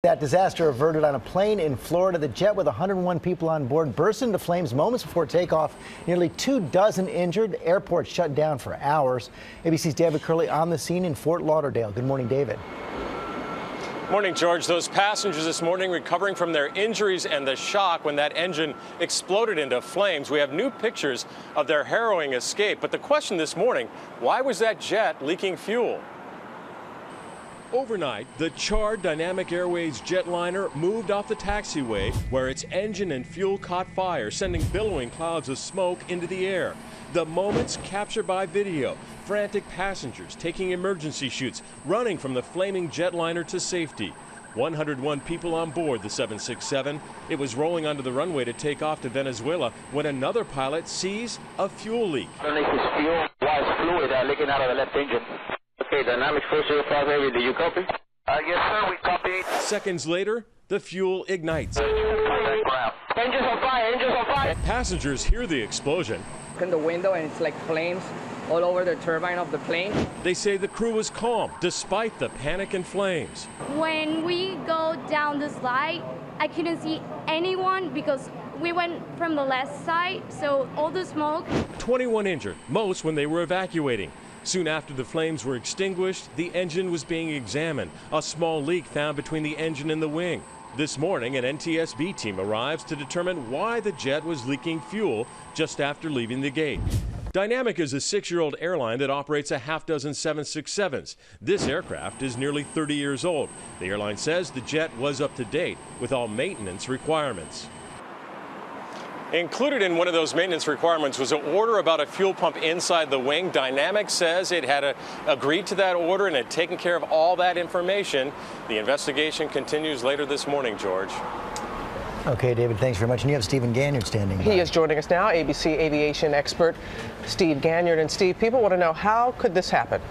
that disaster averted on a plane in Florida. The jet with 101 people on board burst into flames moments before takeoff. Nearly 24 injured. The airport shut down for hours. ABC's David Curley on the scene in Fort Lauderdale. Good morning, David. Morning, George. Those passengers this morning recovering from their injuries and the shock when that engine exploded into flames. We have new pictures of their harrowing escape. But the question this morning, why was that jet leaking fuel? Overnight, the charred Dynamic Airways jetliner moved off the taxiway where its engine and fuel caught fire, sending billowing clouds of smoke into the air. The moments captured by video, frantic passengers taking emergency chutes, running from the flaming jetliner to safety. 101 people on board the 767. It was rolling onto the runway to take off to Venezuela when another pilot sees a fuel leak. Underneath is fuel, was fluid leaking out of the left engine. Okay, Dynamic 405 Heavy, do you copy? Yes, sir, we copy. Seconds later, the fuel ignites. Engines on fire, engines on fire. Passengers hear the explosion. In the window, and it's like flames all over the turbine of the plane. They say the crew was calm despite the panic and flames. When we go down the slide, I couldn't see anyone because we went from the left side, so all the smoke. 21 injured, most when they were evacuating. Soon after the flames were extinguished, the engine was being examined. A small leak found between the engine and the wing. This morning, an NTSB team arrives to determine why the jet was leaking fuel just after leaving the gate. Dynamic is a 6-year-old airline that operates a half dozen 767s. This aircraft is nearly 30 years old. The airline says the jet was up to date with all maintenance requirements. Included in one of those maintenance requirements was an order about a fuel pump inside the wing. Dynamic says it had agreed to that order and had taken care of all that information. The investigation continues later this morning, George. Okay, David, thanks very much. And you have Stephen Ganyard standing by. He is joining us now, ABC aviation expert Steve Ganyard. And Steve, people want to know, how could this happen?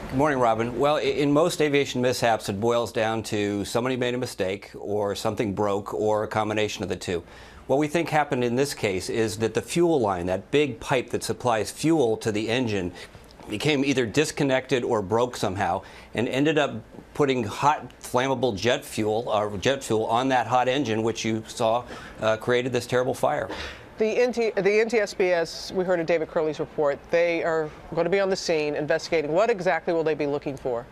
Good morning, Robin. Well, in most aviation mishaps, it boils down to somebody made a mistake or something broke or a combination of the two. What we think happened in this case is that the fuel line, that big pipe that supplies fuel to the engine, became either disconnected or broke somehow and ended up putting hot, flammable jet fuel on that hot engine, which you saw created this terrible fire. The NTSB, as we heard in David Curley's report, they are going to be on the scene investigating. What exactly will they be looking for?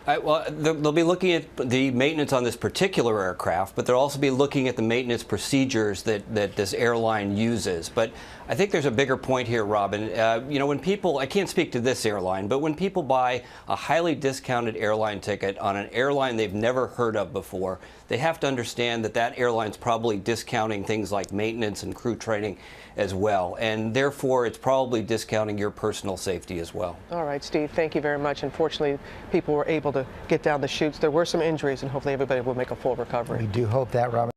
Well, they'll be looking at the maintenance on this particular aircraft, but they'll also be looking at the maintenance procedures that this airline uses. But I think there's a bigger point here, Robin. You know, when people, I can't speak to this airline, but when people buy a highly discounted airline ticket on an airline they've never heard of before, they have to understand that that airline's probably discounting things like maintenance and crew training as well. And therefore, it's probably discounting your personal safety as well. All right, Steve, thank you very much. Unfortunately, people were able to get down the chutes. There were some injuries, and hopefully everybody will make a full recovery. We do hope that, Robin.